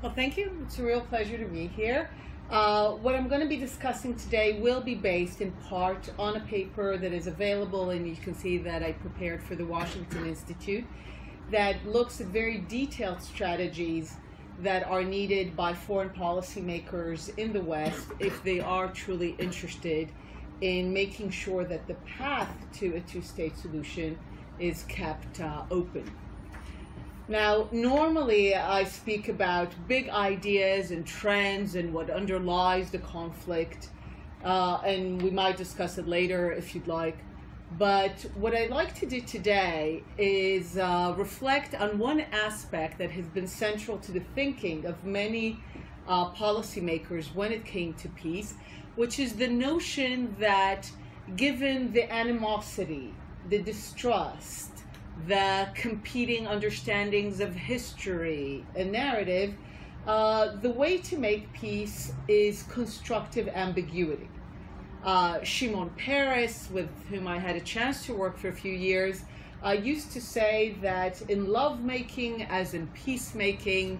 Well, thank you. It's a real pleasure to be here. What I'm going to be discussing today will be based in part on a paper that is available, and you can see that I prepared for the Washington Institute, that looks at very detailed strategies that are needed by foreign policymakers in the West if they are truly interested in making sure that the path to a two-state solution is kept open. Now, normally I speak about big ideas and trends and what underlies the conflict, and we might discuss it later if you'd like. But what I'd like to do today is reflect on one aspect that has been central to the thinking of many policymakers when it came to peace, which is the notion that given the animosity, the distrust, the competing understandings of history and narrative, the way to make peace is constructive ambiguity. Shimon Peres, with whom I had a chance to work for a few years, used to say that in lovemaking, as in peacemaking,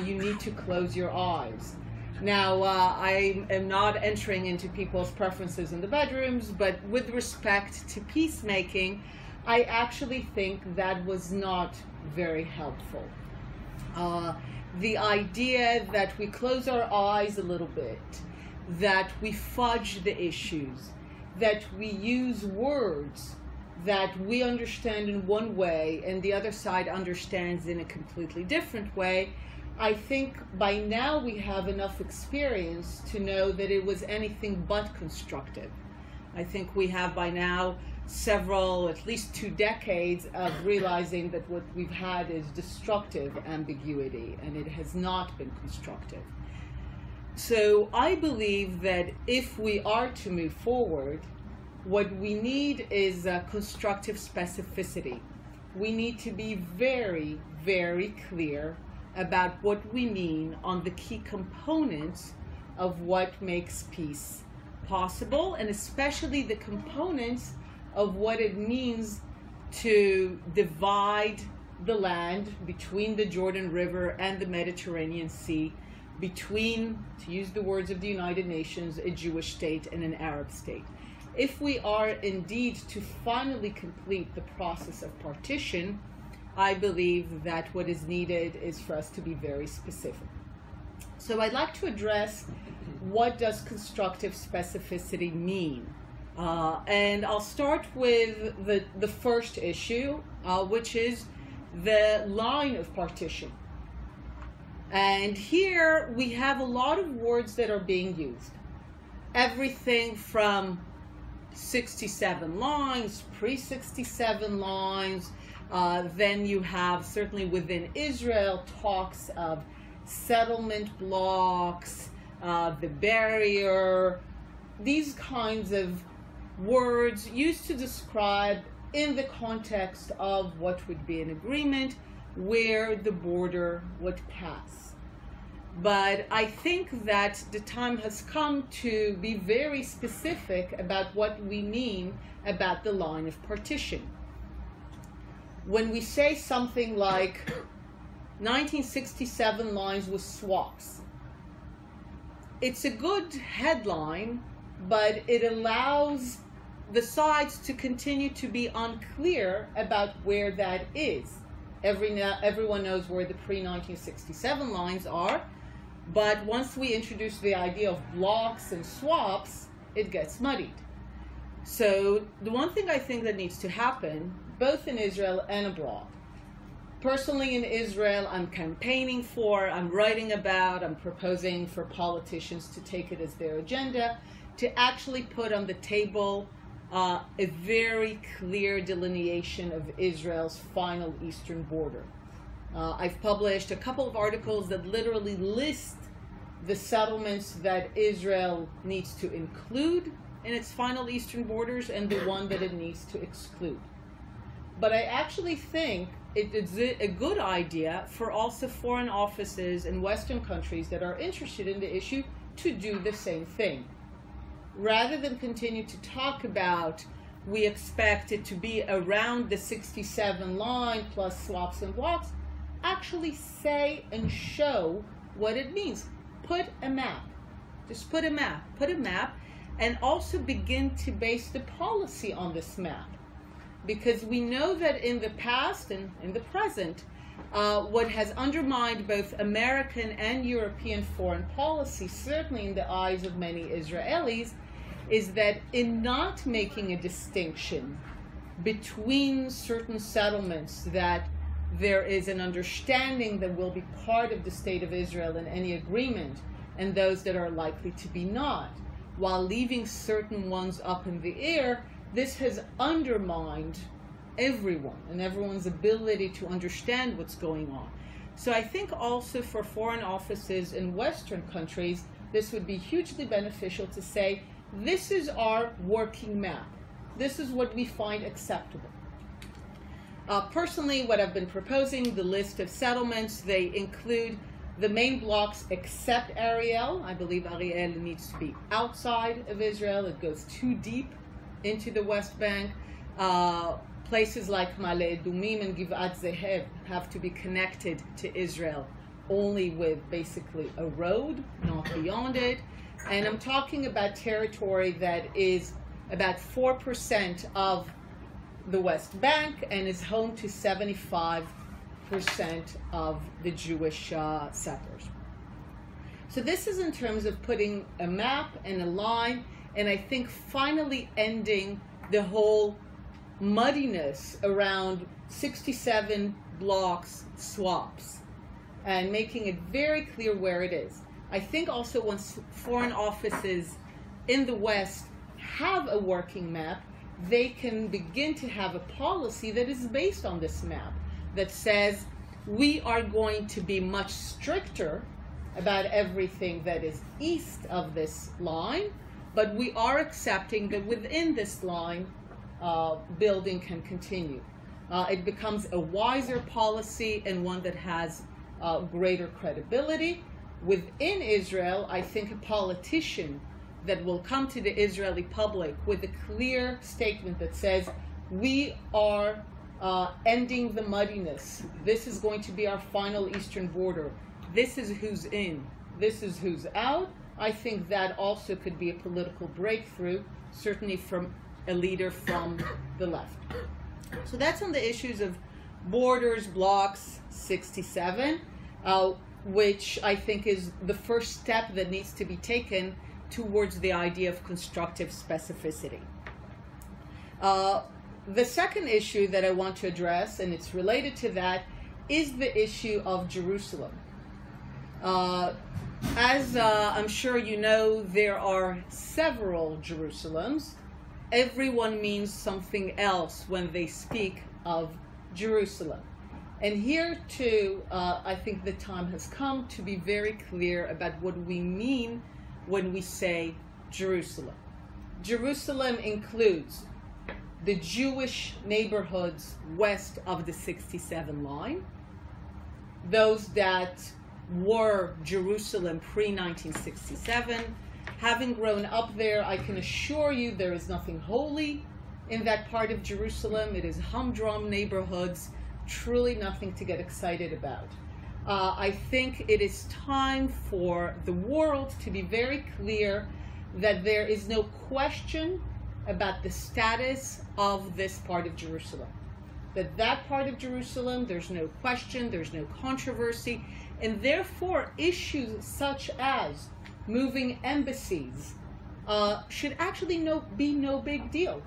you need to close your eyes. Now, I am not entering into people's preferences in the bedrooms, but with respect to peacemaking, I actually think that was not very helpful. The idea that we close our eyes a little bit, that we fudge the issues, that we use words that we understand in one way and the other side understands in a completely different way, I think by now we have enough experience to know that it was anything but constructive. I think we have by now several, at least 2 decades of realizing that what we've had is destructive ambiguity, and it has not been constructive. So I believe that if we are to move forward, what we need is constructive specificity. We need to be very, very clear about what we mean on the key components of what makes peace possible, and especially the components of what it means to divide the land between the Jordan River and the Mediterranean Sea, between, to use the words of the United Nations, a Jewish state and an Arab state. If we are indeed to finally complete the process of partition, I believe that what is needed is for us to be very specific. So I'd like to address what does constructive specificity mean? And I'll start with the first issue, which is the line of partition. And here we have a lot of words that are being used. Everything from 67 lines, pre-67 lines, then you have, certainly within Israel, talks of settlement blocks, the barrier, these kinds of words used to describe in the context of what would be an agreement where the border would pass. But I think that the time has come to be very specific about what we mean about the line of partition. When we say something like 1967 lines with swaps, it's a good headline, but it allows the sides to continue to be unclear about where that is. Everyone knows where the pre-1967 lines are, but once we introduce the idea of blocks and swaps, it gets muddied. So the one thing I think that needs to happen, both in Israel and abroad, personally in Israel, I'm campaigning for, I'm writing about, I'm proposing for politicians to take it as their agenda, to actually put on the table a very clear delineation of Israel's final eastern border. I've published a couple of articles that literally list the settlements that Israel needs to include in its final eastern borders and the one that it needs to exclude. But I actually think it is a good idea for also foreign offices in Western countries that are interested in the issue to do the same thing. Rather than continue to talk about, we expect it to be around the 67 line plus swaps and blocks, actually say and show what it means. Put a map. Just put a map. Put a map, and also begin to base the policy on this map. Because we know that in the past and in the present, what has undermined both American and European foreign policy, certainly in the eyes of many Israelis, is that in not making a distinction between certain settlements that there is an understanding that will be part of the State of Israel in any agreement, and those that are likely to be not, while leaving certain ones up in the air, this has undermined everyone and everyone's ability to understand what's going on. So I think also for foreign offices in Western countries, this would be hugely beneficial to say, this is our working map. This is what we find acceptable. Personally, what I've been proposing, the list of settlements, they include the main blocks except Ariel. I believe Ariel needs to be outside of Israel. It goes too deep into the West Bank. Places like Ma'ale Adumim and Givat Zehev have to be connected to Israel only with basically a road, not beyond it. And I'm talking about territory that is about 4% of the West Bank and is home to 75% of the Jewish settlers. So this is in terms of putting a map and a line, and I think finally ending the whole muddiness around 67 blocks swaps and making it very clear where it is. I think also once foreign offices in the West have a working map, they can begin to have a policy that is based on this map, that says we are going to be much stricter about everything that is east of this line, but we are accepting that within this line, building can continue. It becomes a wiser policy and one that has greater credibility. Within Israel, I think a politician that will come to the Israeli public with a clear statement that says, we are ending the muddiness. This is going to be our final eastern border. This is who's in. This is who's out. I think that also could be a political breakthrough, certainly from a leader from the left. So that's on the issues of borders, blocks 67, which I think is the first step that needs to be taken towards the idea of constructive specificity. The second issue that I want to address, and it's related to that, is the issue of Jerusalem. As I'm sure you know, there are several Jerusalems. Everyone means something else when they speak of Jerusalem. And here too, I think the time has come to be very clear about what we mean when we say Jerusalem. Jerusalem includes the Jewish neighborhoods west of the 67 line, those that were Jerusalem pre-1967. Having grown up there, I can assure you there is nothing holy in that part of Jerusalem. It is humdrum neighborhoods, truly nothing to get excited about. I think it is time for the world to be very clear that there is no question about the status of this part of Jerusalem. That part of Jerusalem, there's no question, there's no controversy, and therefore issues such as moving embassies should actually be no big deal.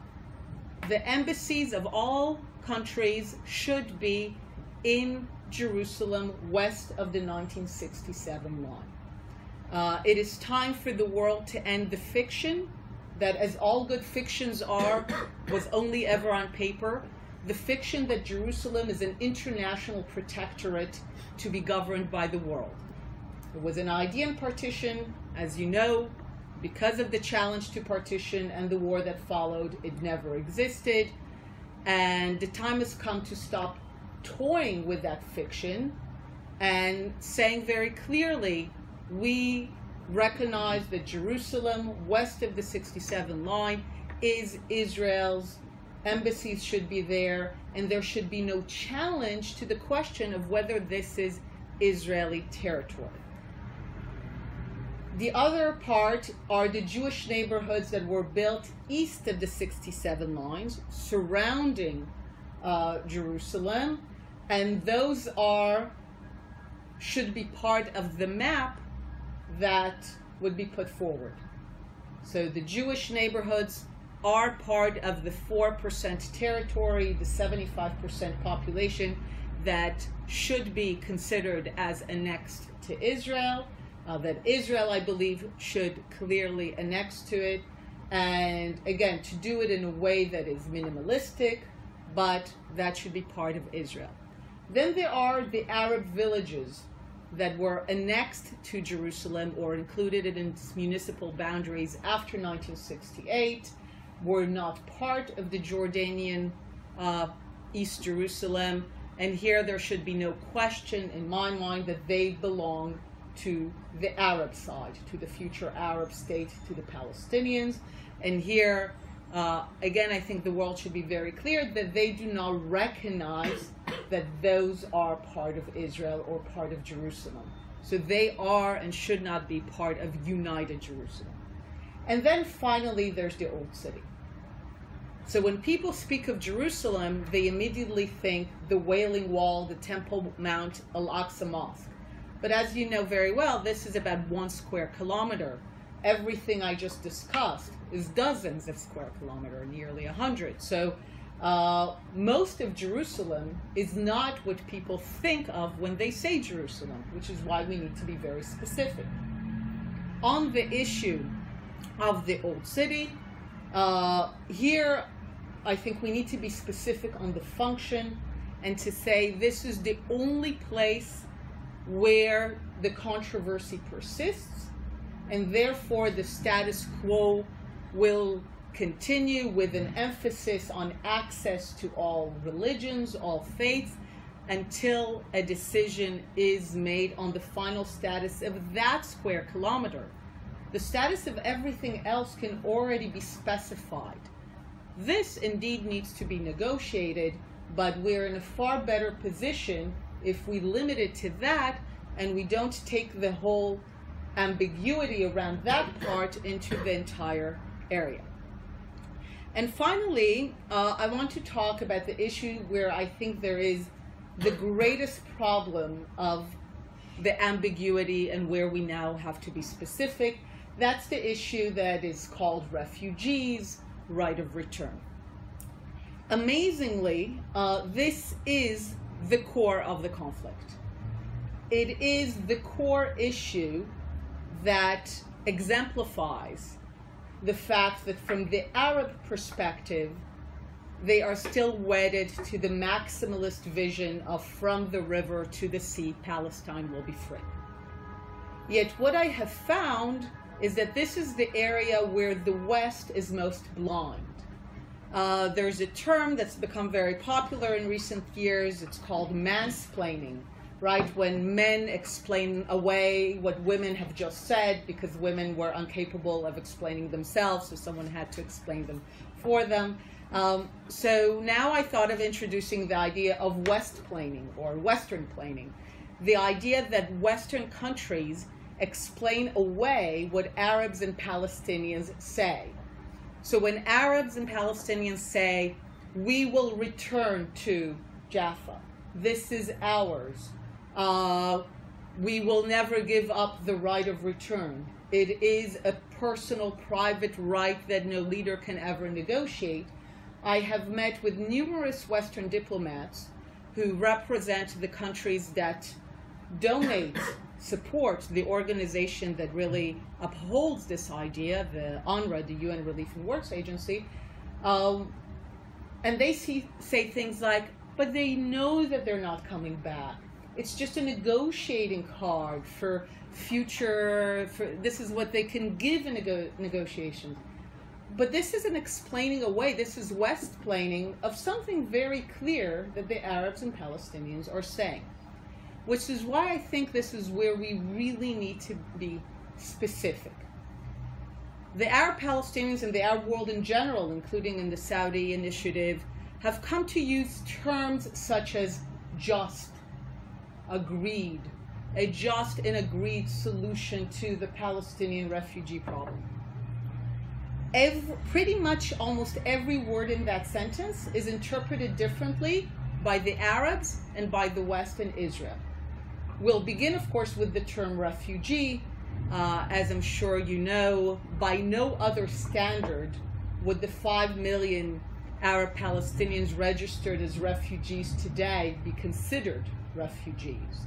The embassies of all countries should be in Jerusalem west of the 1967 line. It is time for the world to end the fiction that, as all good fictions are, was only ever on paper. The fiction that Jerusalem is an international protectorate to be governed by the world. It was an idea in partition, as you know, because of the challenge to partition and the war that followed, it never existed. And the time has come to stop toying with that fiction and saying very clearly, we recognize that Jerusalem, west of the 67 line, is Israel's. Embassies should be there, and there should be no challenge to the question of whether this is Israeli territory. The other part are the Jewish neighborhoods that were built east of the 67 lines surrounding Jerusalem, and those should be part of the map that would be put forward. So the Jewish neighborhoods are part of the 4% territory, the 75% population that should be considered as annexed to Israel, that Israel, I believe, should clearly annex to it, and again, to do it in a way that is minimalistic, but that should be part of Israel. Then there are the Arab villages that were annexed to Jerusalem or included in its municipal boundaries after 1968, were not part of the Jordanian East Jerusalem, and here there should be no question in my mind that they belong to the Arab side, to the future Arab state, to the Palestinians. And here, again, I think the world should be very clear that they do not recognize that those are part of Israel or part of Jerusalem. So they are and should not be part of united Jerusalem. And then finally, there's the Old City. So when people speak of Jerusalem, they immediately think the Wailing Wall, the Temple Mount, Al-Aqsa Mosque. But as you know very well, this is about 1 square kilometer. Everything I just discussed is dozens of square kilometers, nearly 100. So most of Jerusalem is not what people think of when they say Jerusalem, which is why we need to be very specific. On the issue of the Old City, here I think we need to be specific on the function and to say this is the only place where the controversy persists, and therefore the status quo will continue with an emphasis on access to all religions, all faiths, until a decision is made on the final status of that square kilometer. The status of everything else can already be specified. This indeed needs to be negotiated, but we're in a far better position if we limit it to that and we don't take the whole ambiguity around that part into the entire area. And finally, I want to talk about the issue where I think there is the greatest problem of the ambiguity and where we now have to be specific. That's the issue that is called refugees, right of return. Amazingly, this is the core of the conflict. It is the core issue that exemplifies the fact that from the Arab perspective, they are still wedded to the maximalist vision of from the river to the sea, Palestine will be free. Yet what I have found is that this is the area where the West is most blind. There's a term that's become very popular in recent years. It's called mansplaining, right? When men explain away what women have just said because women were incapable of explaining themselves, so someone had to explain them for them. So now I thought of introducing the idea of Westplaining or Western plaining, the idea that Western countries explain away what Arabs and Palestinians say. So when Arabs and Palestinians say, we will return to Jaffa, this is ours, we will never give up the right of return, it is a personal, private right that no leader can ever negotiate. I have met with numerous Western diplomats who represent the countries that donate, support the organization that really upholds this idea, the UNRWA, the UN Relief and Works Agency, and they say things like, but they know that they're not coming back. It's just a negotiating card for future, this is what they can give in negotiations. But this isn't explaining away, this is Westplaining of something very clear that the Arabs and Palestinians are saying. Which is why I think this is where we really need to be specific. The Arab Palestinians and the Arab world in general, including in the Saudi initiative, have come to use terms such as just, agreed, a just and agreed solution to the Palestinian refugee problem. Pretty much almost every word in that sentence is interpreted differently by the Arabs and by the West and Israel. We'll begin, of course, with the term refugee. As I'm sure you know, by no other standard would the 5 million Arab Palestinians registered as refugees today be considered refugees.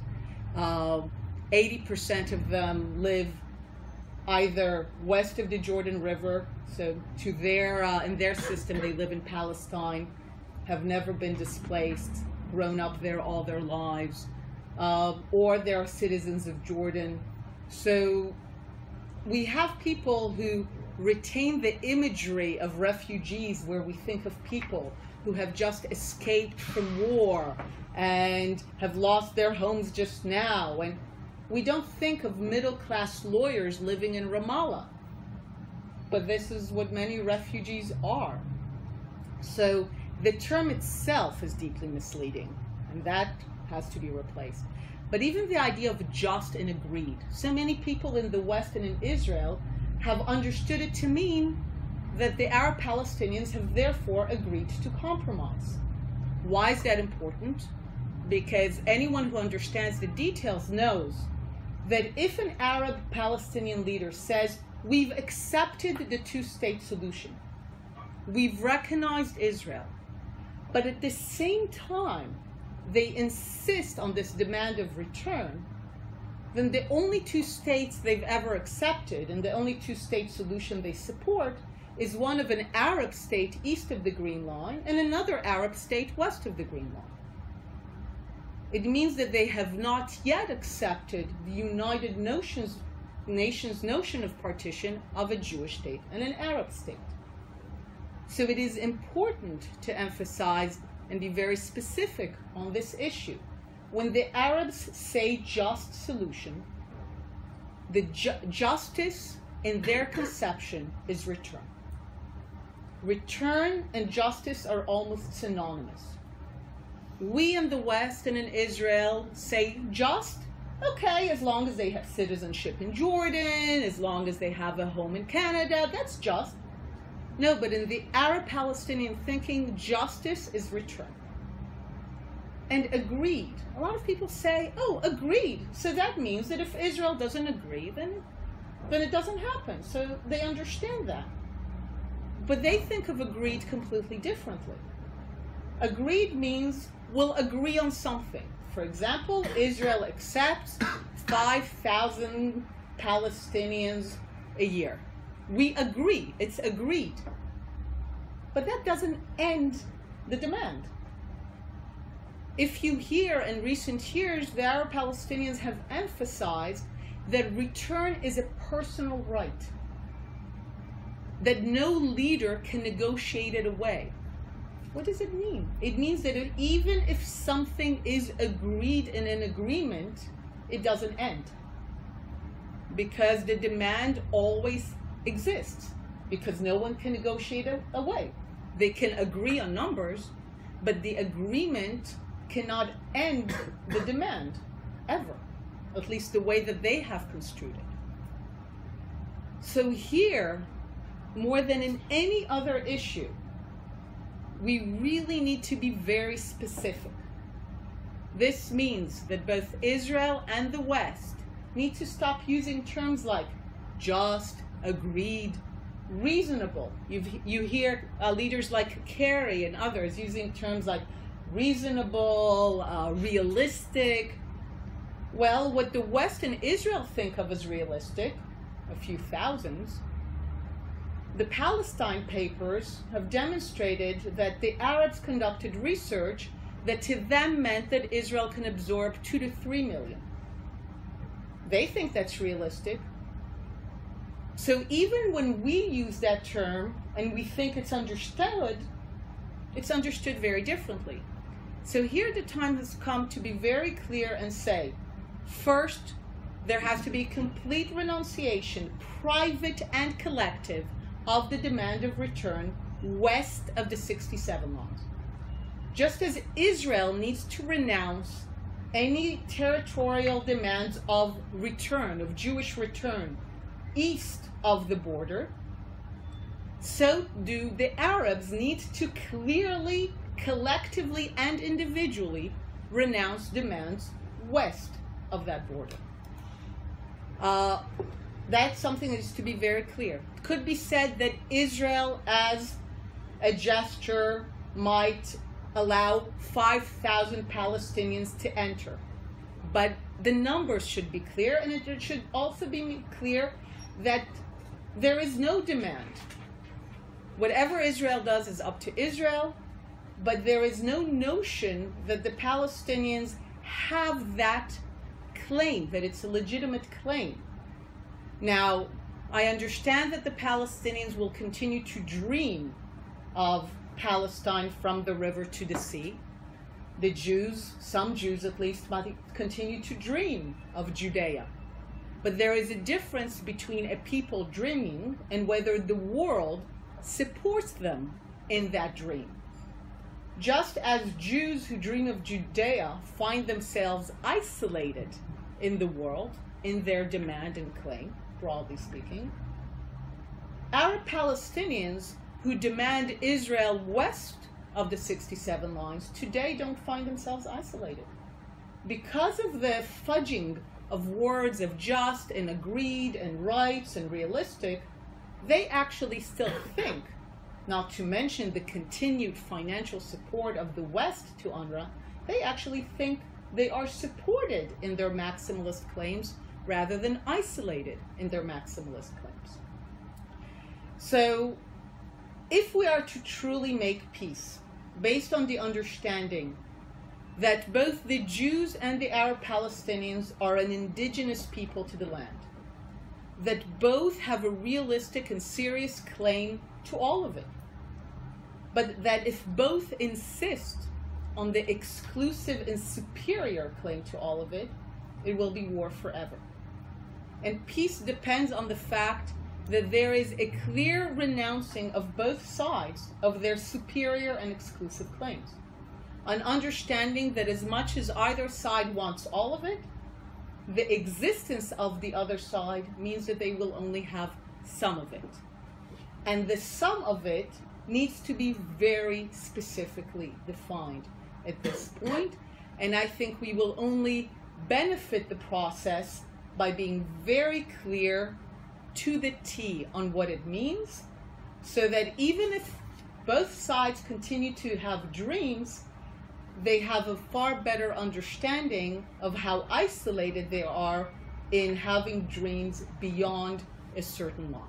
80% of them live either west of the Jordan River, so in their system they live in Palestine, have never been displaced, grown up there all their lives, or they're citizens of Jordan. So we have people who retain the imagery of refugees where we think of people who have just escaped from war and have lost their homes just now. And we don't think of middle-class lawyers living in Ramallah. But this is what many refugees are. So the term itself is deeply misleading, and that has to be replaced. But even the idea of just and agreed, so many people in the West and in Israel have understood it to mean that the Arab Palestinians have therefore agreed to compromise. Why is that important? Because anyone who understands the details knows that if an Arab Palestinian leader says, we've accepted the two-state solution, we've recognized Israel, but at the same time they insist on this demand of return, then the only two states they've ever accepted and the only two-state solution they support is one of an Arab state east of the Green Line and another Arab state west of the Green Line. It means that they have not yet accepted the United Nations notion of partition of a Jewish state and an Arab state. So it is important to emphasize and be very specific on this issue. When the Arabs say just solution, the justice in their conception is return. Return and justice are almost synonymous. We in the West and in Israel say just, okay, as long as they have citizenship in Jordan, as long as they have a home in Canada, that's just. No, but in the Arab Palestinian thinking, justice is return. And agreed. A lot of people say, oh, agreed. So that means that if Israel doesn't agree, then it doesn't happen. So they understand that. But they think of agreed completely differently. Agreed means we'll agree on something. For example, Israel accepts 5,000 Palestinians a year. We agree. It's agreed. But that doesn't end the demand. If you hear in recent years, the Arab Palestinians have emphasized that return is a personal right, that no leader can negotiate it away. What does it mean? It means that even if something is agreed in an agreement, it doesn't end. Because the demand always exists, because no one can negotiate it away. They can agree on numbers, but the agreement cannot end the demand, ever. At least the way that they have construed it. So here, more than in any other issue, we really need to be very specific. This means that both Israel and the West need to stop using terms like just, agreed, reasonable. You hear leaders like Kerry and others using terms like reasonable, realistic. Well, what the West and Israel think of as realistic, a few thousands, the Palestine papers have demonstrated that the Arabs conducted research that to them meant that Israel can absorb 2 to 3 million. They think that's realistic. So even when we use that term and we think it's understood very differently. So here the time has come to be very clear and say, first, there has to be complete renunciation, private and collective, of the demand of return west of the 67 lines. Just as Israel needs to renounce any territorial demands of return, of Jewish return, east of the border, so do the Arabs need to clearly, collectively, and individually renounce demands west of that border. That's something that is to be very clear. It could be said that Israel, as a gesture, might allow 5,000 Palestinians to enter. But the numbers should be clear, and it should also be clear that there is no demand. Whatever Israel does is up to Israel, but there is no notion that the Palestinians have that claim, that it's a legitimate claim. Now, I understand that the Palestinians will continue to dream of Palestine from the river to the sea. The Jews, some Jews at least, might continue to dream of Judea. But there is a difference between a people dreaming and whether the world supports them in that dream. Just as Jews who dream of Judea find themselves isolated in the world, in their demand and claim, broadly speaking, Arab Palestinians who demand Israel west of the 67 lines today don't find themselves isolated. Because of the fudging of words of just and agreed and rights and realistic, they actually still think, not to mention the continued financial support of the West to UNRWA, they actually think they are supported in their maximalist claims rather than isolated in their maximalist claims. So, if we are to truly make peace, based on the understanding that both the Jews and the Arab Palestinians are an indigenous people to the land, that both have a realistic and serious claim to all of it, but that if both insist on the exclusive and superior claim to all of it, it will be war forever. And peace depends on the fact that there is a clear renouncing of both sides of their superior and exclusive claims. An understanding that as much as either side wants all of it, the existence of the other side means that they will only have some of it. And the sum of it needs to be very specifically defined at this point. And I think we will only benefit the process by being very clear to the T on what it means, so that even if both sides continue to have dreams, they have a far better understanding of how isolated they are in having dreams beyond a certain line.